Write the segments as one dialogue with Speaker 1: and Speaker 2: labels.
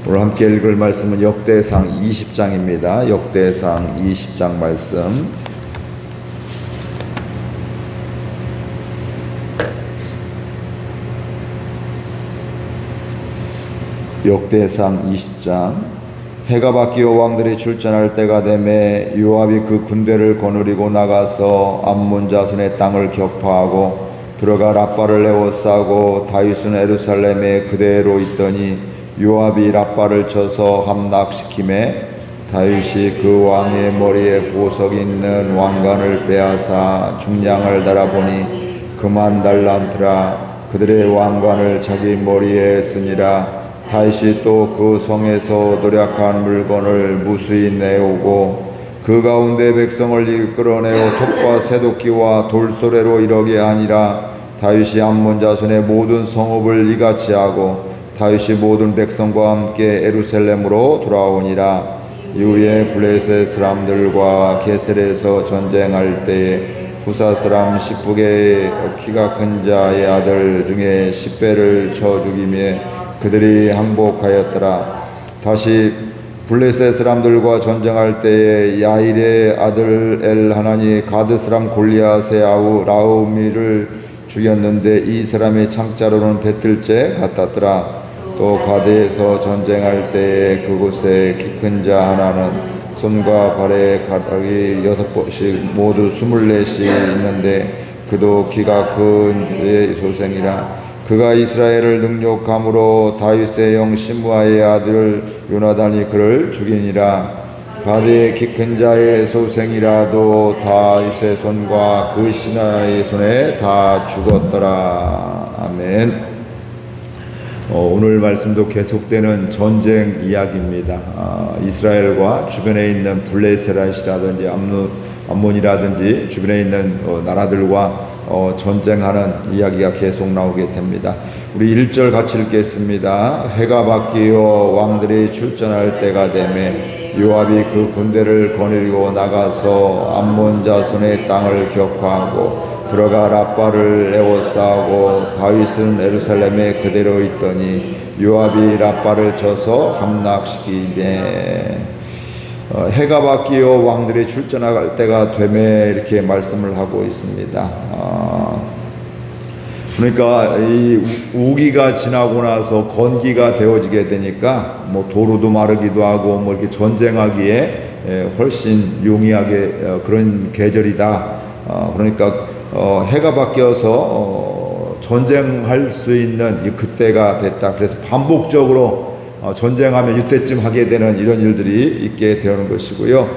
Speaker 1: 오늘 함께 읽을 말씀은 역대상 20장입니다. 역대상 20장 말씀. 역대상 20장. 해가 바뀌어 왕들이 출전할 때가 되매 요압이 그 군대를 거느리고 나가서 암몬 자손의 땅을 격파하고 들어가 랍바를 에워싸고 다윗은 예루살렘에 그대로 있더니 요압이 랍바를 쳐서 함락시키매 다윗이 그 왕의 머리에 보석이 있는 왕관을 빼앗아 중량을 달아보니 그만 달란트라. 그들의 왕관을 자기 머리에 쓰니라. 다윗이 또 그 성에서 도략한 물건을 무수히 내오고 그 가운데 백성을 이끌어내어 톱과 새도끼와 돌소래로 이르게 하니라. 다윗이 암몬 자손의 모든 성읍을 이같이 하고 다윗이 모든 백성과 함께 예루살렘으로 돌아오니라. 이후에 블레셋 사람들과 게셀에서 전쟁할 때에 후사 사람 십북의 키가 큰 자의 아들 중에 10배를 쳐 죽이며 그들이 항복하였더라. 다시 블레셋 사람들과 전쟁할 때에 야일의 아들 엘하나니 가드 사람 골리앗의 아우 라우미를 죽였는데 이 사람의 창자로는 배틀째 같았더라. 또 가드에서 전쟁할 때에 그곳에 키 큰 자 하나는 손과 발에 가닥이 6번씩 모두 24씩 있는데 그도 키가 큰 그의 소생이라. 그가 이스라엘을 능욕함으로 다윗의 형 시므아의 아들 요나단이 그를 죽이니라. 가드의 키 큰 자의 소생이라도 다윗의 손과 그 신하의 손에 다 죽었더라. 아멘. 오늘 말씀도 계속되는 전쟁 이야기입니다. 이스라엘과 주변에 있는 블레셋이라든지 암몬이라든지 주변에 있는 나라들과 전쟁하는 이야기가 계속 나오게 됩니다. 우리 1절 같이 읽겠습니다. 해가 바뀌어 왕들이 출전할 때가 되매 요압이 그 군대를 거느리고 나가서 암몬 자손의 땅을 격파하고 들어가 랍바를 에워싸고 다윗은 예루살렘에 그대로 있더니 요압이 랍바를 쳐서 함락시키되 해가 바뀌어 왕들이 출전할 때가 되매 이렇게 말씀을 하고 있습니다. 그러니까 이 우기가 지나고 나서 건기가 되어지게 되니까 뭐 도로도 마르기도 하고 뭐 이렇게 전쟁하기에 훨씬 용이하게 그런 계절이다. 그러니까 해가 바뀌어서 전쟁할 수 있는 그때가 됐다. 그래서 반복적으로 전쟁하면 이때쯤 하게 되는 이런 일들이 있게 되는 것이고요.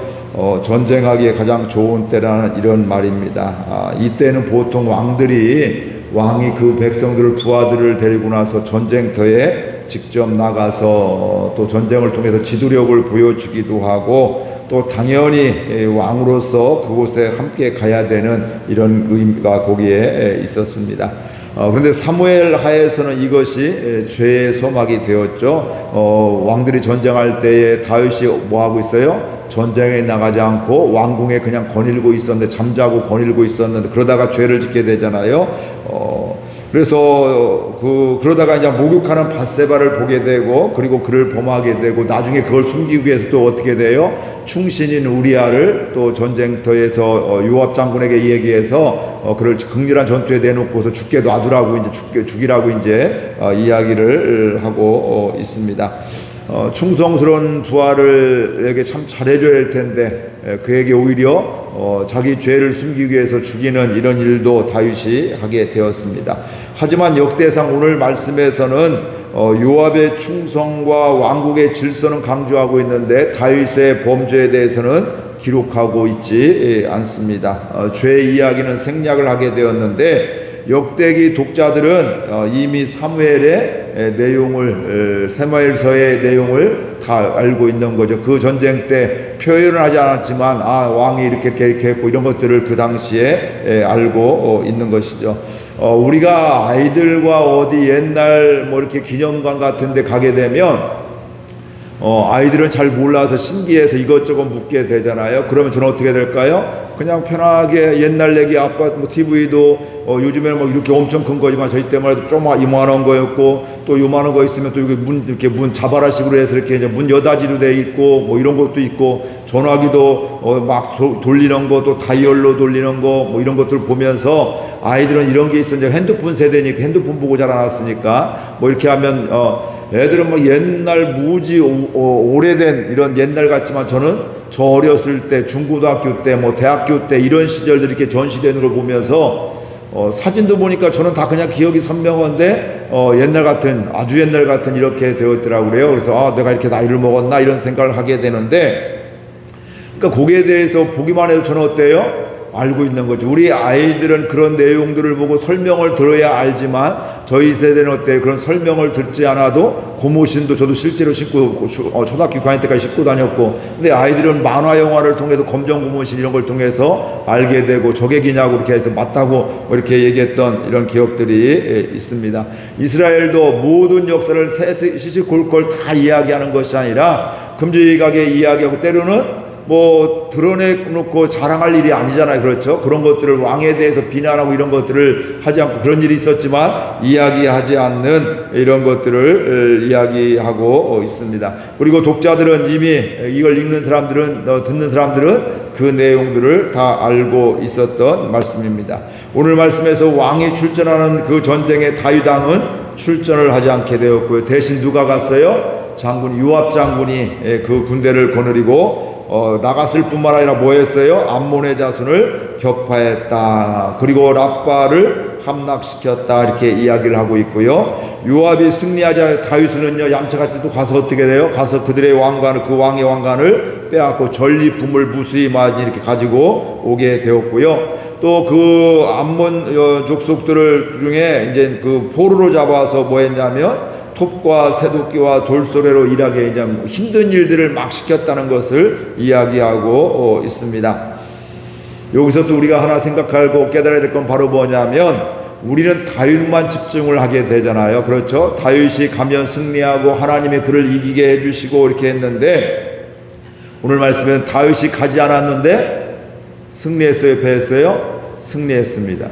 Speaker 1: 전쟁하기에 가장 좋은 때라는 이런 말입니다. 이때는 보통 왕이 그 백성들을 부하들을 데리고 나서 전쟁터에 직접 나가서 또 전쟁을 통해서 지도력을 보여주기도 하고 또 당연히 왕으로서 그곳에 함께 가야 되는 이런 의미가 거기에 있었습니다. 그런데 사무엘 하에서는 이것이 죄의 소막이 되었죠. 왕들이 전쟁할 때에 다윗이 뭐 하고 있어요? 전쟁에 나가지 않고 왕궁에 그냥 거닐고 있었는데 잠자고 거닐고 있었는데 그러다가 죄를 짓게 되잖아요. 그래서 그러다가 이제 목욕하는 밧세바를 보게 되고 그리고 그를 범하게 되고 나중에 그걸 숨기기 위해서 또 어떻게 돼요? 충신인 우리아를 또 전쟁터에서 요압 장군에게 얘기해서 그를 극렬한 전투에 내놓고서 죽게 놔두라고 이제 죽이라고 이제 이야기를 하고 있습니다. 충성스러운 부하를에게 참 잘해줘야 할 텐데 그에게 오히려 자기 죄를 숨기기 위해서 죽이는 이런 일도 다윗이 하게 되었습니다. 하지만 역대상 오늘 말씀에서는 요압의 충성과 왕국의 질서는 강조하고 있는데 다윗의 범죄에 대해서는 기록하고 있지 않습니다. 죄의 이야기는 생략을 하게 되었는데 역대기 독자들은 이미 사무엘의 내용을 사무엘서의 내용을 다 알고 있는 거죠. 그 전쟁 때 표현을 하지 않았지만 왕이 이렇게 했고 이런 것들을 그 당시에 알고 있는 것이죠. 우리가 아이들과 어디 옛날 뭐 이렇게 기념관 같은 데 가게 되면 아이들은 잘 몰라서 신기해서 이것저것 묻게 되잖아요. 그러면 저는 어떻게 될까요? 그냥 편하게 옛날 얘기 아빠 뭐 TV도 요즘에는 뭐 이렇게 엄청 큰 거지만 저희 때만 해도 좀 이만한 거였고 또 요만한 거 있으면 또 이렇게 문 자바라식으로 해서 이렇게 이제 문 여닫이로 돼 있고 뭐 이런 것도 있고 전화기도 막 돌리는 거 또 다이얼로 돌리는 거 뭐 이런 것들 보면서 아이들은 이런 게 있어 이제 핸드폰 세대니까 핸드폰 보고 자라났으니까 뭐 이렇게 하면 애들은 막 옛날 무지 오래된 이런 옛날 같지만 저는 저 어렸을 때 중고등학교 때 뭐 대학교 때 이런 시절들 이렇게 전시되는 걸 보면서 사진도 보니까 저는 다 그냥 기억이 선명한데 옛날 같은 아주 옛날 같은 이렇게 되었더라고요. 그래서 내가 이렇게 나이를 먹었나 이런 생각을 하게 되는데 그러니까 거기에 대해서 보기만 해도 저는 어때요? 알고 있는 거죠. 우리 아이들은 그런 내용들을 보고 설명을 들어야 알지만 저희 세대는 어때요? 그런 설명을 듣지 않아도 고무신도 저도 실제로 신고 초등학교 6학년 때까지 신고 다녔고 근데 아이들은 만화 영화를 통해서 검정 고무신 이런 걸 통해서 알게 되고 저게 기냐고 이렇게 해서 맞다고 뭐 이렇게 얘기했던 이런 기억들이 있습니다. 이스라엘도 모든 역사를 시시콜콜 다 이야기하는 것이 아니라 큼직하게 이야기하고 때로는 뭐 드러내놓고 자랑할 일이 아니잖아요. 그렇죠? 그런 것들을 왕에 대해서 비난하고 이런 것들을 하지 않고 그런 일이 있었지만 이야기하지 않는 이런 것들을 이야기하고 있습니다. 그리고 독자들은 이미 이걸 읽는 사람들은 듣는 사람들은 그 내용들을 다 알고 있었던 말씀입니다. 오늘 말씀에서 왕이 출전하는 그 전쟁에 다윗 왕은 출전을 하지 않게 되었고요. 대신 누가 갔어요? 장군 요압 장군이 그 군대를 거느리고 나갔을 뿐만 아니라 뭐 했어요? 암몬의 자손을 격파했다. 그리고 랍바를 함락시켰다. 이렇게 이야기를 하고 있고요. 요압이 승리하자 다윗은요 얌체같이 또 가서 어떻게 돼요? 가서 그들의 왕관을 그 왕의 왕관을 빼앗고 전리품을 무수히 많이 이렇게 가지고 오게 되었고요. 또 그 암몬 족속들을 중에 이제 그 포로로 잡아서 뭐 했냐면 톱과 새도끼와 돌소래로 일하게 이제 힘든 일들을 막 시켰다는 것을 이야기하고 있습니다. 여기서 또 우리가 하나 생각하고 깨달아야 될 건 바로 뭐냐면 우리는 다윗만 집중을 하게 되잖아요. 그렇죠? 다윗이 가면 승리하고 하나님이 그를 이기게 해주시고 이렇게 했는데 오늘 말씀에는 다윗이 가지 않았는데 승리했어요? 패했어요? 승리했습니다.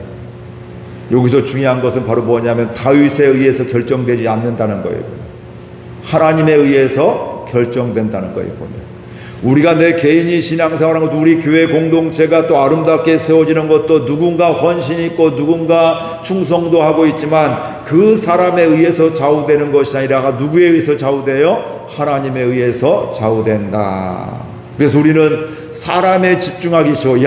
Speaker 1: 여기서 중요한 것은 바로 뭐냐면 다윗에 의해서 결정되지 않는다는 거예요. 하나님에 의해서 결정된다는 거예요. 보면 우리가 내 개인이 신앙생활하는 것도 우리 교회 공동체가 또 아름답게 세워지는 것도 누군가 헌신이 있고 누군가 충성도 하고 있지만 그 사람에 의해서 좌우되는 것이 아니라 누구에 의해서 좌우돼요? 하나님에 의해서 좌우된다. 그래서 우리는 사람에 집중하기 싫어. 이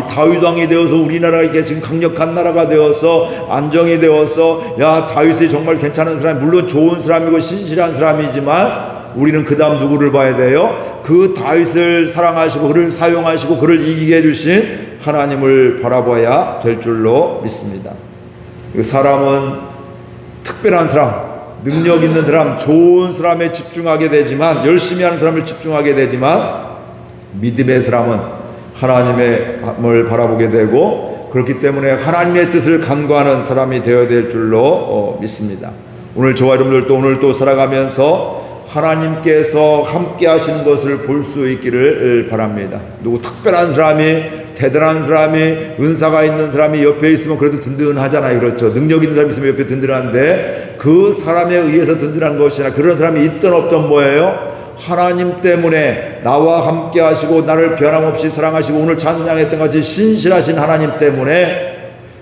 Speaker 1: 다윗 왕이 되어서 우리나라가 이렇게 지금 강력한 나라가 되어서 안정이 되어서 다윗이 정말 괜찮은 사람, 물론 좋은 사람이고 신실한 사람이지만 우리는 그 다음 누구를 봐야 돼요? 그 다윗을 사랑하시고 그를 사용하시고 그를 이기게 해주신 하나님을 바라봐야 될 줄로 믿습니다. 사람은 특별한 사람, 능력 있는 사람, 좋은 사람에 집중하게 되지만 열심히 하는 사람을 집중하게 되지만 믿음의 사람은 하나님을 바라보게 되고 그렇기 때문에 하나님의 뜻을 간구하는 사람이 되어야 될 줄로 믿습니다. 오늘 저와 여러분들도 오늘 또 살아가면서 하나님께서 함께 하시는 것을 볼 수 있기를 바랍니다. 누구 특별한 사람이 대단한 사람이 은사가 있는 사람이 옆에 있으면 그래도 든든하잖아요. 그렇죠? 능력 있는 사람이 있으면 옆에 든든한데 그 사람에 의해서 든든한 것이 아니라 그런 사람이 있든 없든 뭐예요? 하나님 때문에 나와 함께 하시고 나를 변함없이 사랑하시고 오늘 찬양했던 같이 신실하신 하나님 때문에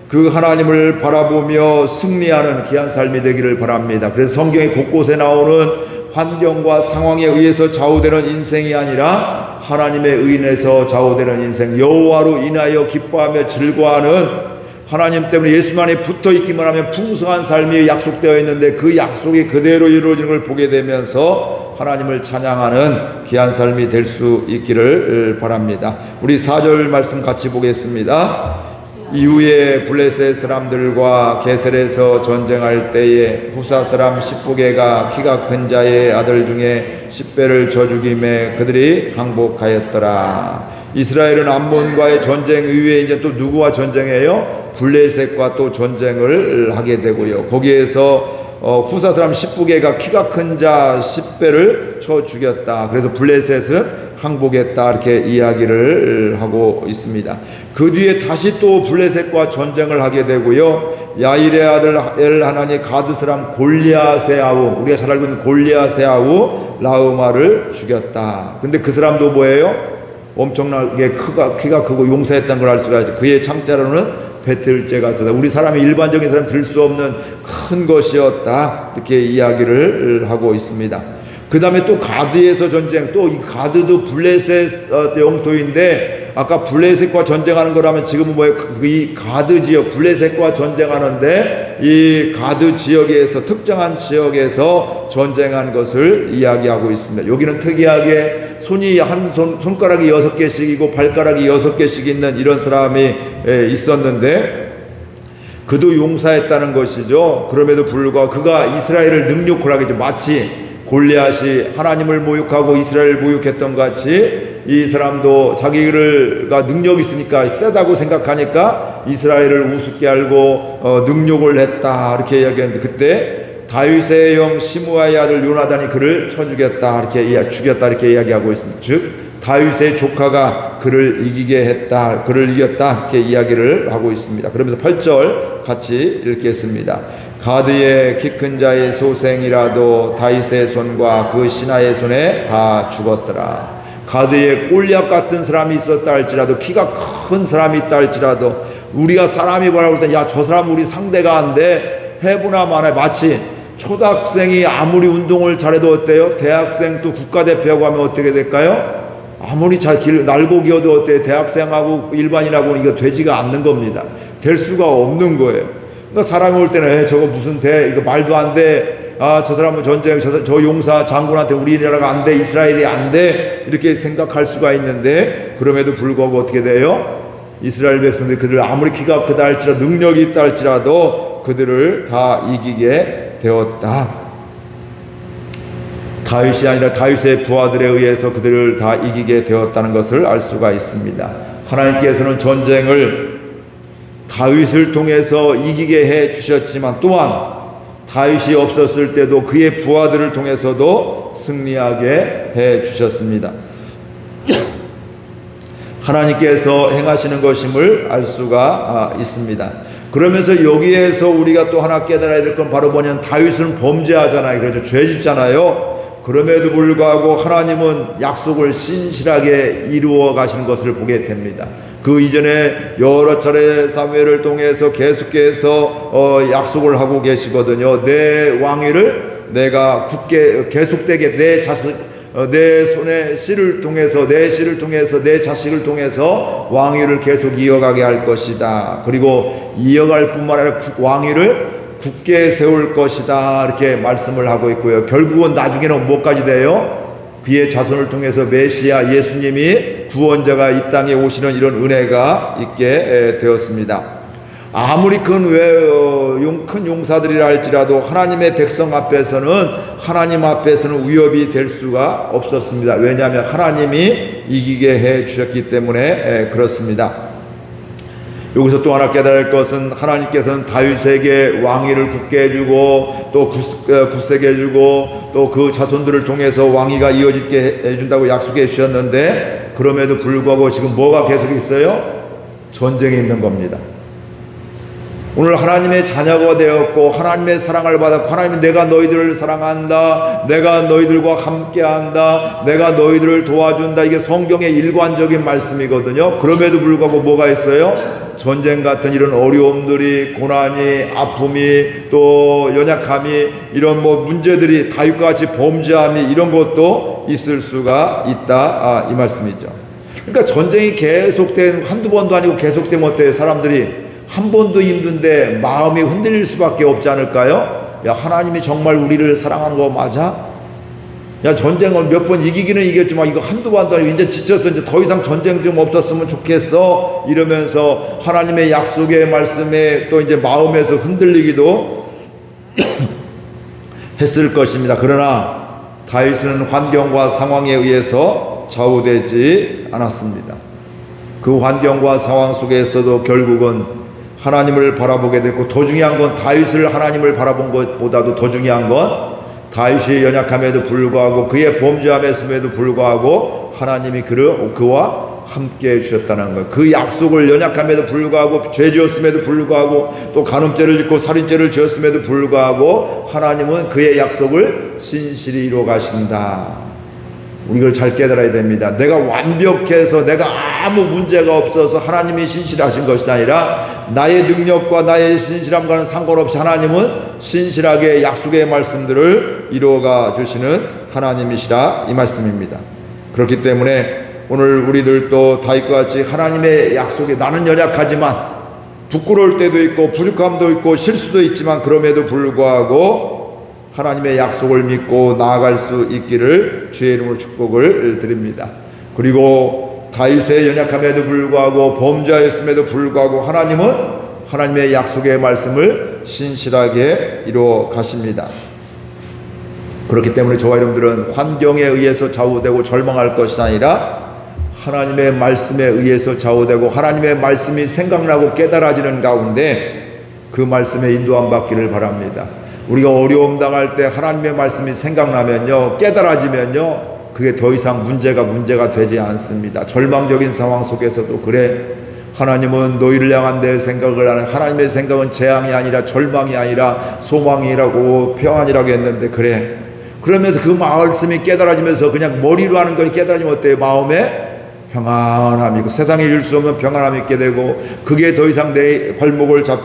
Speaker 1: 그 하나님을 바라보며 승리하는 귀한 삶이 되기를 바랍니다. 그래서 성경에 곳곳에 나오는 환경과 상황에 의해서 좌우되는 인생이 아니라 하나님에 의인해서 좌우되는 인생, 여호와로 인하여 기뻐하며 즐거워하는 하나님 때문에 예수만에 붙어있기만 하면 풍성한 삶이 약속되어 있는데 그 약속이 그대로 이루어지는 걸 보게 되면서 하나님을 찬양하는 귀한 삶이 될 수 있기를 바랍니다. 우리 4절 말씀 같이 보겠습니다. 이후에 블레셋 사람들과 게셀에서 전쟁할 때에 후사 사람 십부개가 키가 큰 자의 아들 중에 10배를 져 죽임에 그들이 항복하였더라. 이스라엘은 암몬과의 전쟁 이후에 이제 또 누구와 전쟁해요? 블레셋과 또 전쟁을 하게 되고요. 거기에서 후사 사람 10부계가 키가 큰 자 10배를 쳐 죽였다. 그래서 블레셋은 항복했다. 이렇게 이야기를 하고 있습니다. 그 뒤에 다시 또 블레셋과 전쟁을 하게 되고요. 야일의 아들 엘하나니 가드 사람 골리앗의 아우, 우리가 잘 알고 있는 골리앗의 아우 라흐마를 죽였다. 근데 그 사람도 뭐예요? 엄청나게 키가 크고 용사했다는 걸 알 수가 있죠. 그의 창자로는 배틀제 같다. 우리 사람이 일반적인 사람 들 수 없는 큰 것이었다. 이렇게 이야기를 하고 있습니다. 그 다음에 또 가드에서 전쟁, 또 이 가드도 블레셋 영토인데, 아까 블레셋과 전쟁하는 거라면 지금은 뭐예요? 이 가드 지역, 블레셋과 전쟁하는데 이 가드 지역에서, 특정한 지역에서 전쟁한 것을 이야기하고 있습니다. 여기는 특이하게 손이 손가락이 6개씩이고 발가락이 6개씩 있는 이런 사람이 있었는데, 그도 용사했다는 것이죠. 그럼에도 불구하고 그가 이스라엘을 능욕을 하겠죠. 마치 골리앗이 하나님을 모욕하고 이스라엘을 모욕했던 같이 이 사람도 자기가 능력이 있으니까, 세다고 생각하니까 이스라엘을 우습게 알고 능욕을 했다. 이렇게 이야기했는데, 그때 다윗의 형 시므아의 아들 요나단이 그를 쳐 죽였다. 이렇게 이야기하고 있습니다. 즉 다윗의 조카가 그를 이기게 했다. 그를 이겼다. 이렇게 이야기를 하고 있습니다. 그러면서 8절 같이 읽겠습니다. 가드의 키 큰 자의 소생이라도 다윗의 손과 그 신하의 손에 다 죽었더라. 가드에 골리앗 같은 사람이 있었다 할지라도, 키가 큰 사람이 있다 할지라도, 우리가 사람이 뭐라고 할 때, 야, 저 사람 우리 상대가 안 돼, 해보나 마나. 마치 초등학생이 아무리 운동을 잘해도 어때요? 대학생도 국가대표하고 하면 어떻게 될까요? 아무리 잘 날고 기어도 어때요? 대학생하고 일반인하고 이거 되지가 않는 겁니다. 될 수가 없는 거예요. 그러니까 사람이 올 때는 저거 무슨 이거 말도 안 돼. 아, 저 사람은 전쟁, 저 용사 장군한테 우리나라가 안 돼, 이스라엘이 안 돼, 이렇게 생각할 수가 있는데, 그럼에도 불구하고 어떻게 돼요? 이스라엘 백성들이 그들을 아무리 키가 크다 할지라도, 능력이 있다 할지라도 그들을 다 이기게 되었다. 다윗이 아니라 다윗의 부하들에 의해서 그들을 다 이기게 되었다는 것을 알 수가 있습니다. 하나님께서는 전쟁을 다윗을 통해서 이기게 해 주셨지만, 또한 다윗이 없었을 때도 그의 부하들을 통해서도 승리하게 해 주셨습니다. 하나님께서 행하시는 것임을 알 수가 있습니다. 그러면서 여기에서 우리가 또 하나 깨달아야 될 건 바로 뭐냐면, 다윗은 범죄하잖아요. 그래서 죄 짓잖아요. 그럼에도 불구하고 하나님은 약속을 신실하게 이루어 가시는 것을 보게 됩니다. 그 이전에 여러 차례 사무엘을 통해서 계속해서 약속을 하고 계시거든요. 내 왕위를 내가 굳게 계속되게 내 손에 씨를 통해서, 내 씨를 통해서, 내 자식을 통해서 왕위를 계속 이어가게 할 것이다. 그리고 이어갈 뿐만 아니라 왕위를 굳게 세울 것이다. 이렇게 말씀을 하고 있고요. 결국은 나중에는 뭐까지 돼요? 그의 자손을 통해서 메시아 예수님이 구원자가 이 땅에 오시는 이런 은혜가 있게 되었습니다. 아무리 큰 용사들이라 할지라도 하나님의 백성 앞에서는, 하나님 앞에서는 위협이 될 수가 없었습니다. 왜냐하면 하나님이 이기게 해 주셨기 때문에 그렇습니다. 여기서 또 하나 깨달을 것은, 하나님께서는 다윗에게 왕위를 굳게 해주고 또 굳세게 해주고 또 그 자손들을 통해서 왕위가 이어지게 해준다고 약속해 주셨는데, 그럼에도 불구하고 지금 뭐가 계속 있어요? 전쟁이 있는 겁니다. 오늘 하나님의 자녀가 되었고 하나님의 사랑을 받았고, 하나님이 내가 너희들을 사랑한다, 내가 너희들과 함께한다, 내가 너희들을 도와준다, 이게 성경의 일관적인 말씀이거든요. 그럼에도 불구하고 뭐가 있어요? 전쟁 같은 이런 어려움들이, 고난이, 아픔이, 또 연약함이, 이런 문제들이, 다윗과 같이 범죄함이, 이런 것도 있을 수가 있다, 이 말씀이죠. 그러니까 전쟁이 계속된, 한두 번도 아니고 계속되면 어때요? 사람들이 한 번도 힘든데 마음이 흔들릴 수밖에 없지 않을까요? 야, 하나님이 정말 우리를 사랑하는 거 맞아? 야, 전쟁을 몇 번 이기기는 이겼지만 이거 한두 번도 아니고 이제 지쳤어, 이제 더 이상 전쟁 좀 없었으면 좋겠어, 이러면서 하나님의 약속의 말씀에 또 이제 마음에서 흔들리기도 했을 것입니다. 그러나 다윗은 환경과 상황에 의해서 좌우되지 않았습니다. 그 환경과 상황 속에서도 결국은 하나님을 바라보게 됐고, 더 중요한 건 다윗을 하나님을 바라본 것보다도 더 중요한 건 다윗이 연약함에도 불구하고 그의 범죄함에도 불구하고 하나님이 그와 함께 해주셨다는 거예요. 그 약속을 연약함에도 불구하고 죄 지었음에도 불구하고 또 간음죄를 짓고 살인죄를 지었음에도 불구하고 하나님은 그의 약속을 신실히 이루어 가신다. 우리 이걸 잘 깨달아야 됩니다. 내가 완벽해서 내가 아무 문제가 없어서 하나님이 신실하신 것이 아니라 나의 능력과 나의 신실함과는 상관없이 하나님은 신실하게 약속의 말씀들을 이루어가 주시는 하나님이시라 이 말씀입니다. 그렇기 때문에 오늘 우리들도 다윗과 같이 하나님의 약속에 나는 연약하지만 부끄러울 때도 있고 부족함도 있고 실수도 있지만 그럼에도 불구하고 하나님의 약속을 믿고 나아갈 수 있기를 주의 이름으로 축복을 드립니다. 그리고 다윗의 연약함에도 불구하고 범죄하였음에도 불구하고 하나님은 하나님의 약속의 말씀을 신실하게 이루어 가십니다. 그렇기 때문에 저와 여러분들은 환경에 의해서 좌우되고 절망할 것이 아니라 하나님의 말씀에 의해서 좌우되고 하나님의 말씀이 생각나고 깨달아지는 가운데 그 말씀에 인도함 받기를 바랍니다. 우리가 어려움 당할 때 하나님의 말씀이 생각나면요, 깨달아지면요, 그게 더 이상 문제가 되지 않습니다. 절망적인 상황 속에서도 그래, 하나님은 너희를 향한 내 생각을 하는, 하나님의 생각은 재앙이 아니라 절망이 아니라 소망이라고 평안이라고 했는데 그래, 그러면서 그 말씀이 깨달아지면서 그냥 머리로 하는 걸 깨달아지면 어때요? 마음에 평안함이고 세상에 이룰 수 없는 평안함이 있게 되고 그게 더 이상 내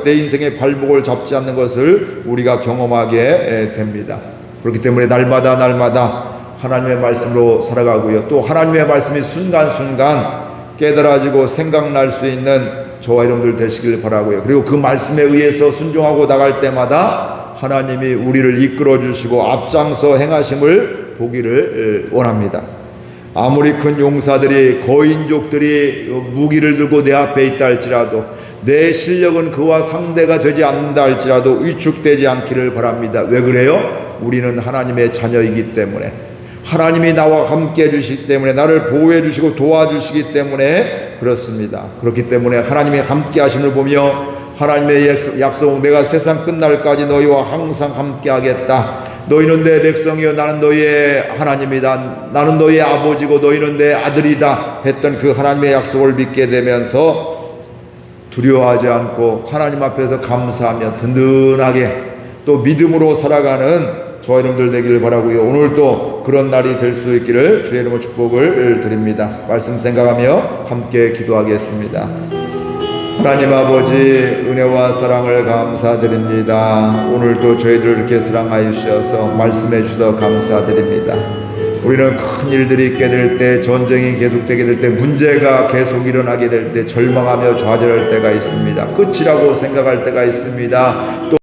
Speaker 1: 인생의 발목을 잡지 않는 것을 우리가 경험하게 됩니다. 그렇기 때문에 날마다 하나님의 말씀으로 살아가고요, 또 하나님의 말씀이 순간순간 깨달아지고 생각날 수 있는 저와 여러분들 되시길 바라고요. 그리고 그 말씀에 의해서 순종하고 나갈 때마다 하나님이 우리를 이끌어 주시고 앞장서 행하심을 보기를 원합니다. 아무리 큰 용사들이, 거인족들이 무기를 들고 내 앞에 있다 할지라도 내 실력은 그와 상대가 되지 않는다 할지라도 위축되지 않기를 바랍니다. 왜 그래요? 우리는 하나님의 자녀이기 때문에, 하나님이 나와 함께 해주시기 때문에, 나를 보호해 주시고 도와주시기 때문에 그렇습니다. 그렇기 때문에 하나님의 함께 하심을 보며 하나님의 약속, 내가 세상 끝날까지 너희와 항상 함께 하겠다. 너희는 내 백성이요 나는 너희의 하나님이다. 나는 너희의 아버지고 너희는 내 아들이다 했던 그 하나님의 약속을 믿게 되면서 두려워하지 않고 하나님 앞에서 감사하며 든든하게 또 믿음으로 살아가는 저와 여러분들 되기를 바라고요. 오늘도 그런 날이 될 수 있기를 주의 이름으로 축복을 드립니다. 말씀 생각하며 함께 기도하겠습니다. 하나님 아버지, 은혜와 사랑을 감사드립니다. 오늘도 저희들을 이렇게 사랑하여 주셔서 말씀해 주셔서 감사드립니다. 우리는 큰 일들이 있게 될 때, 전쟁이 계속되게 될 때, 문제가 계속 일어나게 될 때 절망하며 좌절할 때가 있습니다. 끝이라고 생각할 때가 있습니다. 또